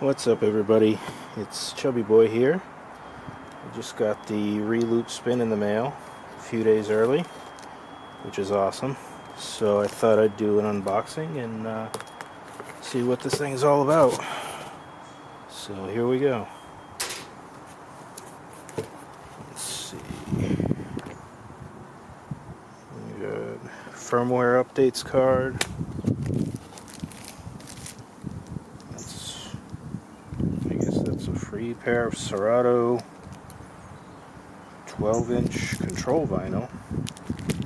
What's up, everybody? It's Chubby Boy here. I just got the Reloop Spin in the mail a few days early, which is awesome. So I thought I'd do an unboxing and see what this thing's all about. So here we go. Let's see. We got firmware updates card. That's a free pair of Serato 12-inch control vinyl.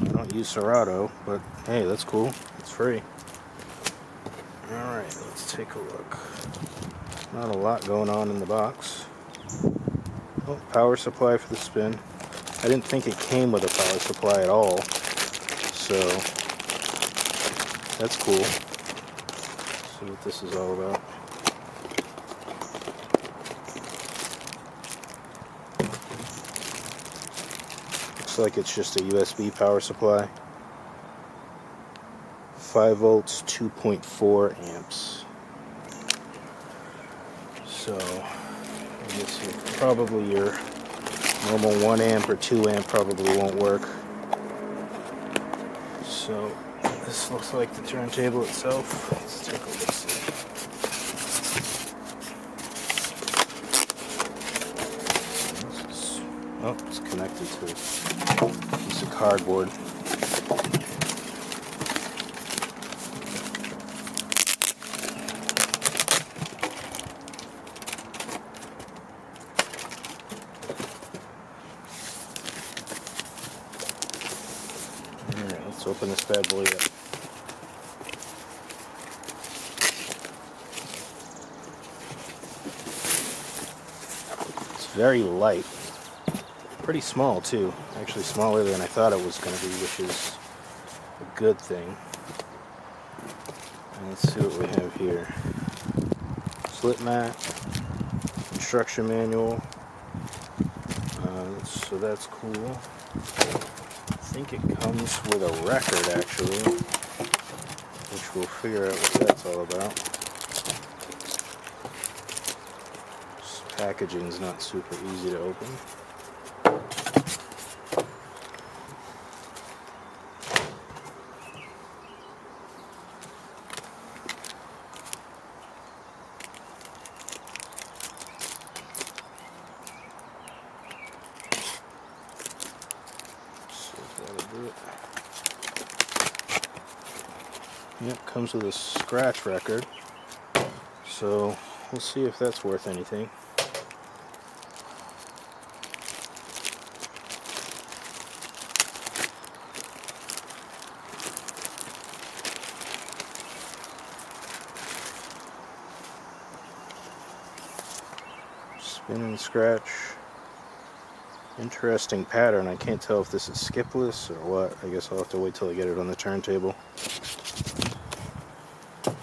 I don't use Serato, but hey, that's cool. It's free. Alright, let's take a look. Not a lot going on in the box. Oh, power supply for the spin. I didn't think it came with a power supply at all, so that's cool. Let's see what this is all about. Looks like it's just a USB power supply. 5 volts, 2.4 amps. So, I guess probably your normal 1 amp or 2 amp probably won't work. So, this looks like the turntable itself. Let's take a look. Oh, it's connected to a piece of cardboard. Alright, let's open this bad boy up. It's very light. Pretty small too, actually smaller than I thought it was going to be, which is a good thing. And let's see what we have here. Slip mat, instruction manual, so that's cool. I think it comes with a record actually, which we'll figure out what that's all about. This packaging's not super easy to open. Yep, comes with a scratch record, so we'll see if that's worth anything. Spin and scratch. Interesting pattern. I can't tell if this is skipless or what. I guess I'll have to wait till I get it on the turntable.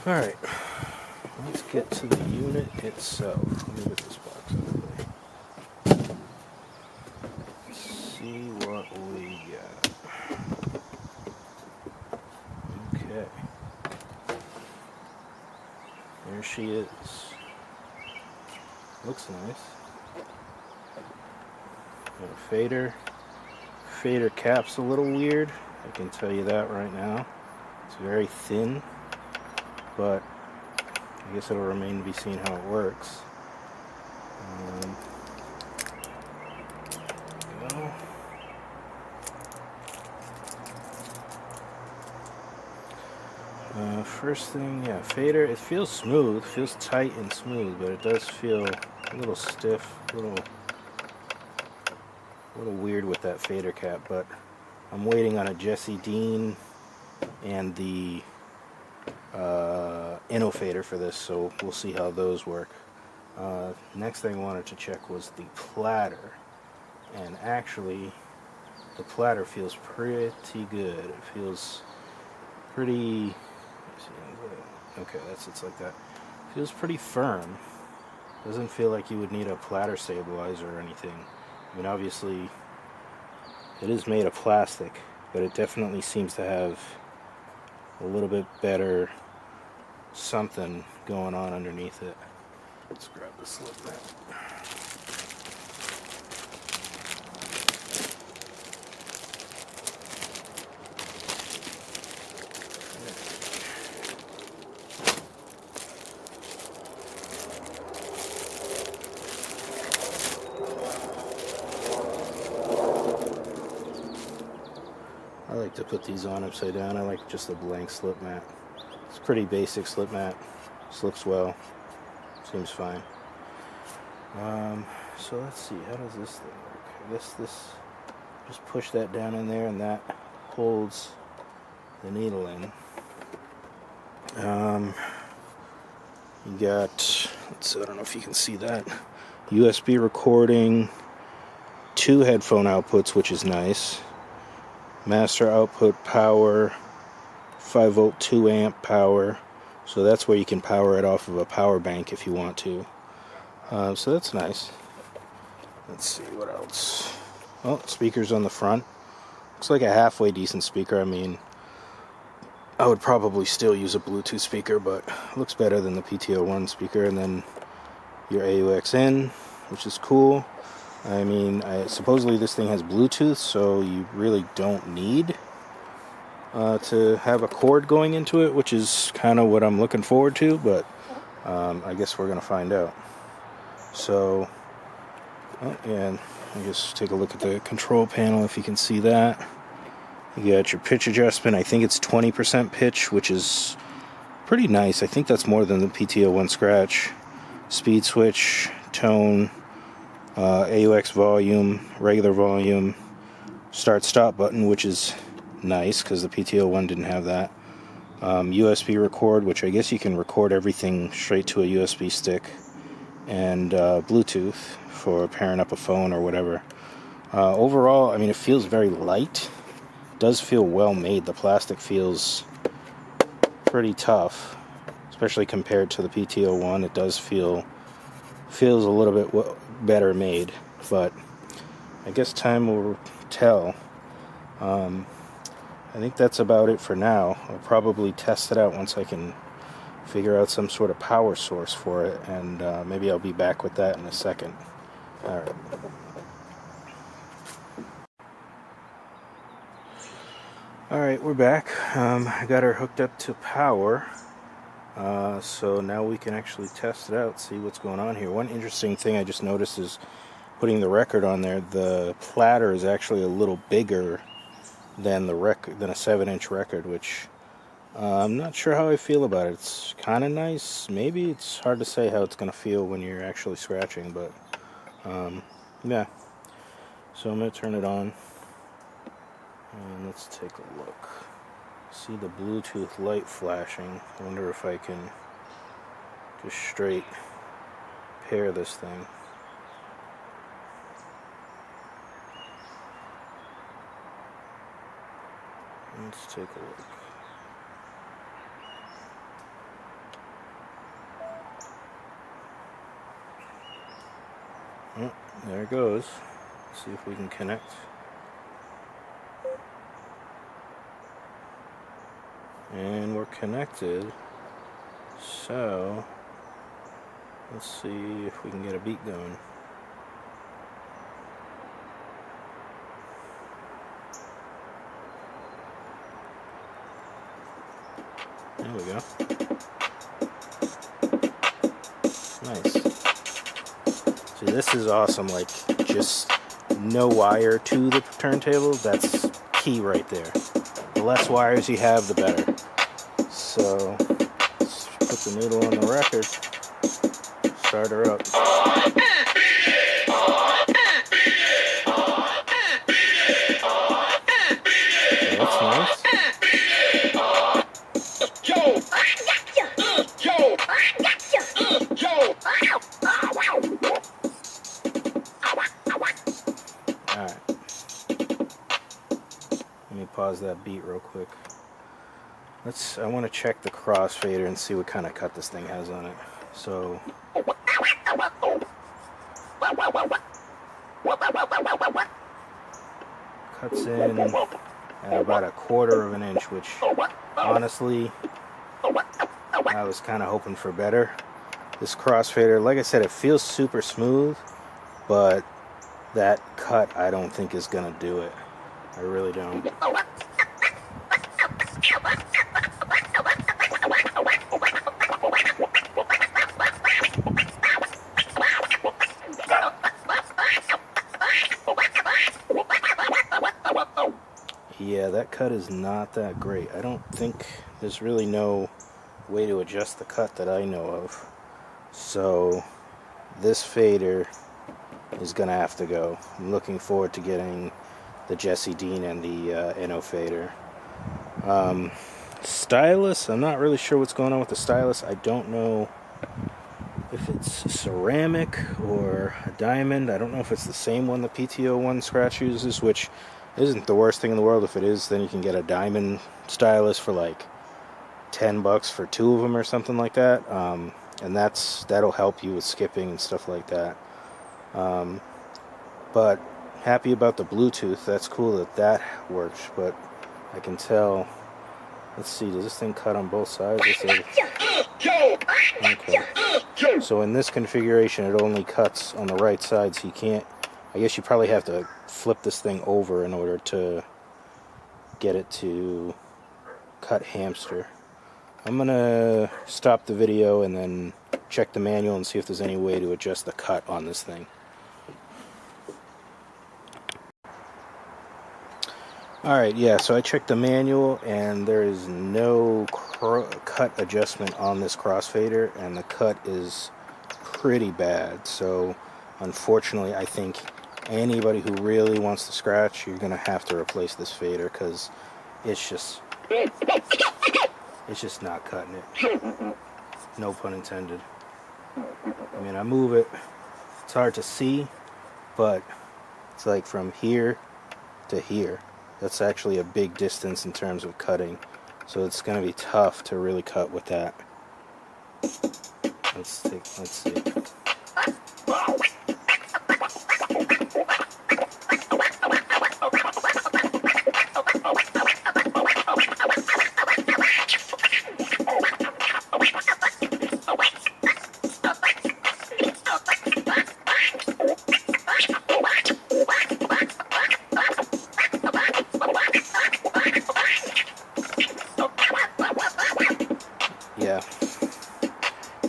Alright, let's get to the unit itself. Let me get this box out of the way. Let's see what we got. Okay. There she is. Looks nice. Got a fader. Fader cap's a little weird. I can tell you that right now. It's very thin, but I guess it'll remain to be seen how it works. There we go. First thing, yeah, fader. It feels smooth, feels tight and smooth, but it does feel a little stiff, a little weird with that fader cap. But I'm waiting on a Jesse Dean and the Innofader for this, so we'll see how those work. Next thing I wanted to check was the Platter, and actually the Platter feels pretty good. It feels pretty, okay, it's like that. Feels pretty firm. Doesn't feel like you would need a Platter stabilizer or anything. I mean, obviously it is made of plastic, but it definitely seems to have a little bit better something going on underneath it. Let's grab the slip mat. I like to put these on upside down. I like just a blank slip mat. It's a pretty basic slip mat. This looks well. Seems fine. So let's see, how does this thing work? I guess this, just push that down in there and that holds the needle in. You got, let's see, I don't know if you can see that, USB recording, 2 headphone outputs, which is nice. Master output power, 5 volt 2 amp power, so that's where you can power it off of a power bank if you want to. So that's nice. Let's see what else. Oh, speakers on the front. Looks like a halfway decent speaker. I mean, I would probably still use a Bluetooth speaker, but it looks better than the PTO1 speaker. And then your AUX in, which is cool. I mean, supposedly this thing has Bluetooth, so you really don't need to have a cord going into it, which is kind of what I'm looking forward to, but I guess we're going to find out. So, and I guess take a look at the control panel if you can see that. You got your pitch adjustment. I think it's 20% pitch, which is pretty nice. I think that's more than the PTO1 Scratch. Speed switch, tone, AUX volume, regular volume, start-stop button, which is nice because the PTO1 didn't have that. USB record, which I guess you can record everything straight to a USB stick, and Bluetooth for pairing up a phone or whatever. Overall, I mean, it feels very light. It does feel well made. The plastic feels pretty tough, especially compared to the PTO1. It does feels a little bit better made, but I guess time will tell. I think that's about it for now. I'll probably test it out once I can figure out some sort of power source for it, and maybe I'll be back with that in a second. Alright. Alright, we're back. I got her hooked up to power, so now we can actually test it out, see what's going on here. One interesting thing I just noticed is putting the record on there, the Platter is actually a little bigger than the record, than a 7-inch record, which I'm not sure how I feel about it. It's kind of nice. Maybe it's hard to say how it's going to feel when you're actually scratching, but yeah. So I'm going to turn it on, and let's take a look. See the Bluetooth light flashing. I wonder if I can just straight pair this thing. Let's take a look. Oh, there it goes. Let's see if we can connect. And we're connected. So, let's see if we can get a beat going. There we go. Nice. See, this is awesome. Like, just no wire to the turntable. That's key right there. The less wires you have, the better. So, let's put the needle on the record. Start her up. So that's nice. Alright. Let me pause that beat real quick. I want to check the crossfader and see what kind of cut this thing has on it. So cuts in at about 1/4 of an inch, which honestly I was kind of hoping for better. This crossfader, like I said, it feels super smooth, but that cut I don't think is gonna do it. I really don't. Yeah, that cut is not that great. I don't think there's really no way to adjust the cut that I know of. So this fader is gonna have to go. I'm looking forward to getting the Jesse Dean and the NO fader. Stylus, I'm not really sure what's going on with the Stylus. I don't know if it's ceramic or a diamond. I don't know if it's the same one the PTO1 scratch uses, which isn't the worst thing in the world. If it is, then you can get a diamond stylus for like $10 for 2 of them or something like that. And that'll help you with skipping and stuff like that. But happy about the Bluetooth. That's cool that works. But I can tell. Let's see. Does this thing cut on both sides? Okay. So in this configuration, it only cuts on the right side. So you can't. I guess you probably have to flip this thing over in order to get it to cut hamster. I'm gonna stop the video and then check the manual and see if there's any way to adjust the cut on this thing. Alright, yeah, so I checked the manual and there is no cut adjustment on this crossfader, and the cut is pretty bad. So unfortunately, I think anybody who really wants to scratch, you're gonna have to replace this fader because it's just not cutting it. No pun intended. I mean, I move it, it's hard to see, but it's like from here to here. That's actually a big distance in terms of cutting, so it's going to be tough to really cut with that. Let's see. Yeah,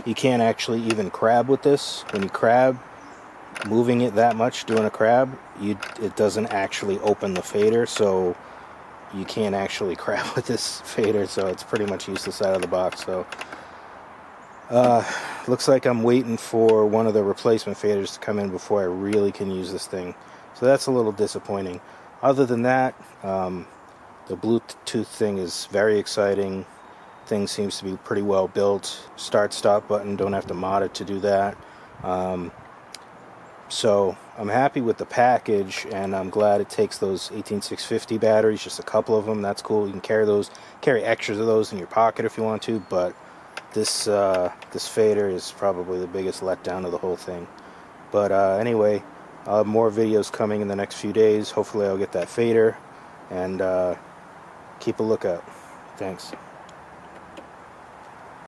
you can't actually even crab with this. When you crab, moving it that much, doing a crab, it doesn't actually open the fader, so you can't actually crab with this fader, so it's pretty much useless out of the box. So looks like I'm waiting for one of the replacement faders to come in before I really can use this thing, so that's a little disappointing. Other than that, the Bluetooth thing is very exciting. Thing seems to be pretty well built. Start stop button, don't have to mod it to do that. So I'm happy with the package, and I'm glad it takes those 18650 batteries, just a couple of them. That's cool. You can carry extras of those in your pocket if you want to, but this fader is probably the biggest letdown of the whole thing. But anyway, I'll have more videos coming in the next few days. Hopefully I'll get that fader, and keep a lookout. Thanks.